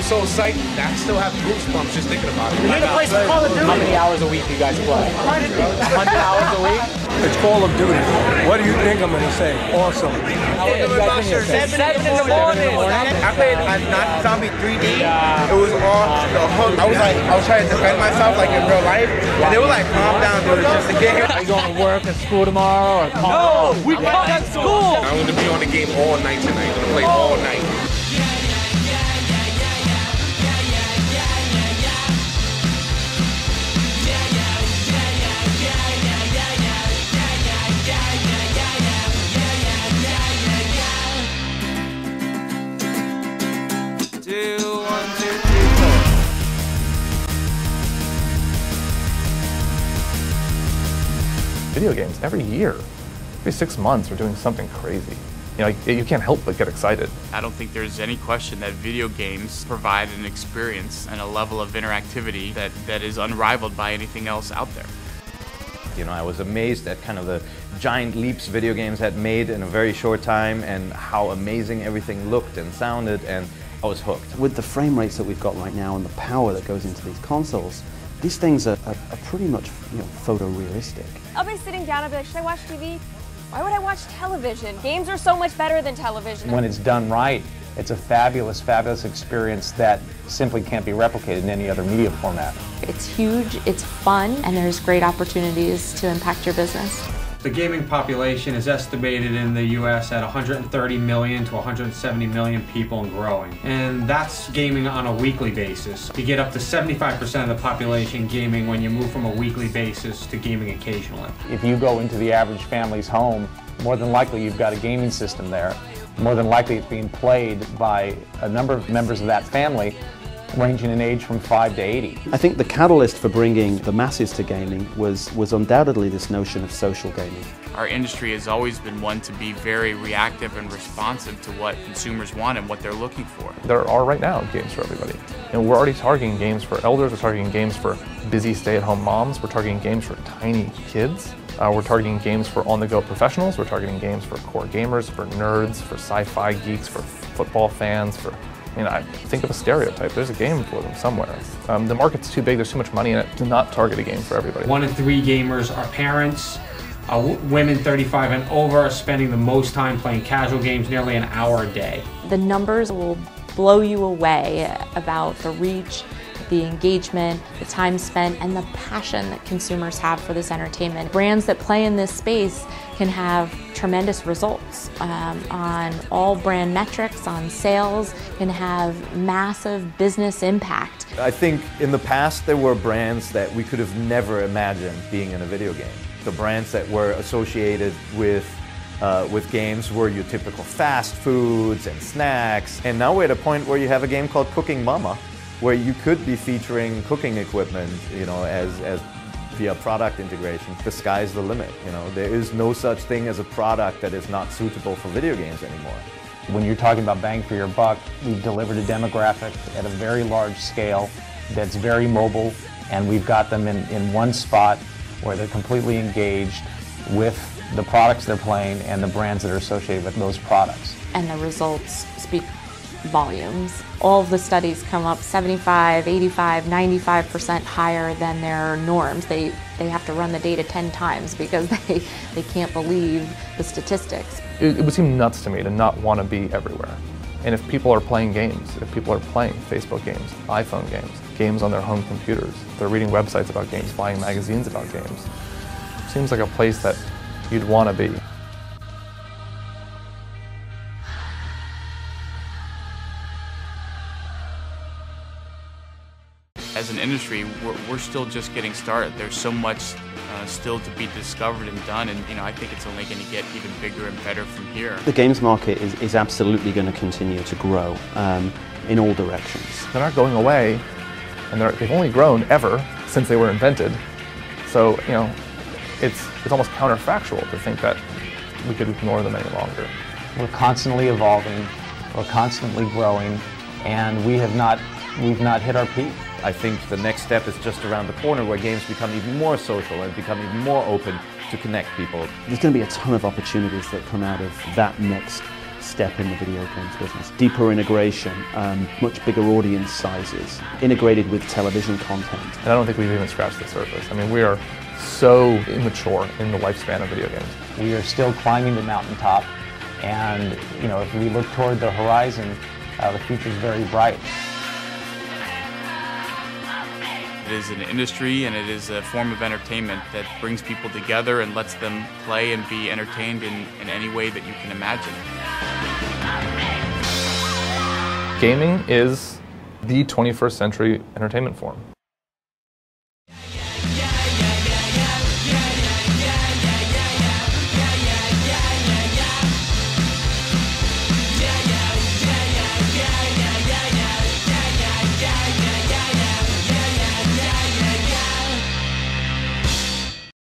so psyched that I still have goosebumps just thinking about it. You need a place to Call of Duty. How many hours a week do you guys play? 100 hours a week? It's Call of Duty. What do you think I'm going to say? Awesome. How are you guys in here? 7 in the morning. I played Not Zombie 3D. It was all the hook. I was trying to defend myself like in real life, and they were like, calm down, dude, it's just a game. Are you going to work at school tomorrow? Or No, we caught at school. I'm going to be on the game all night tonight. I'm going to play all night. Video games every year, every 6 months we're doing something crazy. You know, you can't help but get excited. I don't think there's any question that video games provide an experience and a level of interactivity that is unrivaled by anything else out there. You know, I was amazed at kind of the giant leaps video games had made in a very short time and how amazing everything looked and sounded, and I was hooked. With the frame rates that we've got right now and the power that goes into these consoles, these things are pretty much, you know, photorealistic. I'll be sitting down and be like, should I watch TV? Why would I watch television? Games are so much better than television. When it's done right, it's a fabulous, fabulous experience that simply can't be replicated in any other media format. It's huge, it's fun, and there's great opportunities to impact your business. The gaming population is estimated in the US at 130 million to 170 million people and growing. And that's gaming on a weekly basis. You get up to 75% of the population gaming when you move from a weekly basis to gaming occasionally. If you go into the average family's home, more than likely you've got a gaming system there. More than likely it's being played by a number of members of that family, ranging in age from 5 to 80. I think the catalyst for bringing the masses to gaming was undoubtedly this notion of social gaming. Our industry has always been one to be very reactive and responsive to what consumers want and what they're looking for. There are right now games for everybody. You know, we're already targeting games for elders, we're targeting games for busy stay-at-home moms, we're targeting games for tiny kids. We're targeting games for on-the-go professionals, we're targeting games for core gamers, for nerds, for sci-fi geeks, for football fans, I think of a stereotype. There's a game for them somewhere. The market's too big, there's too much money in it to not target a game for everybody. 1 in 3 gamers are parents. Women 35 and over are spending the most time playing casual games, nearly an hour a day. The numbers will blow you away about the reach, the engagement, the time spent, and the passion that consumers have for this entertainment. Brands that play in this space can have tremendous results on all brand metrics, on sales, can have massive business impact. I think in the past there were brands that we could have never imagined being in a video game. The brands that were associated with games were your typical fast foods and snacks, and now we're at a point where you have a game called Cooking Mama, where you could be featuring cooking equipment, you know, as via product integration. The sky's the limit. You know, there is no such thing as a product that is not suitable for video games anymore. When you're talking about bang for your buck, we've delivered a demographic at a very large scale that's very mobile, and we've got them in one spot where they're completely engaged with the products they're playing and the brands that are associated with those products. And the results speak volumes. All of the studies come up 75, 85, 95% higher than their norms. They have to run the data 10 times because they can't believe the statistics. It would seem nuts to me to not want to be everywhere. And if people are playing games, if people are playing Facebook games, iPhone games, games on their home computers, they're reading websites about games, buying magazines about games, it seems like a place that you'd want to be. As an industry, we're still just getting started. There's so much still to be discovered and done, and I think it's only going to get even bigger and better from here. The games market is absolutely going to continue to grow in all directions. They're not going away, and they've only grown ever since they were invented. So, it's almost counterfactual to think that we could ignore them any longer. We're constantly evolving, we're constantly growing, and we've not hit our peak. I think the next step is just around the corner, where games become even more social and become even more open to connect people. There's going to be a ton of opportunities that come out of that next step in the video games business. Deeper integration, much bigger audience sizes, integrated with television content. And I don't think we've even scratched the surface. I mean, we are so immature in the lifespan of video games. We are still climbing the mountaintop, and you know, if we look toward the horizon, the future is very bright. It is an industry and it is a form of entertainment that brings people together and lets them play and be entertained in any way that you can imagine. Gaming is the 21st century entertainment form.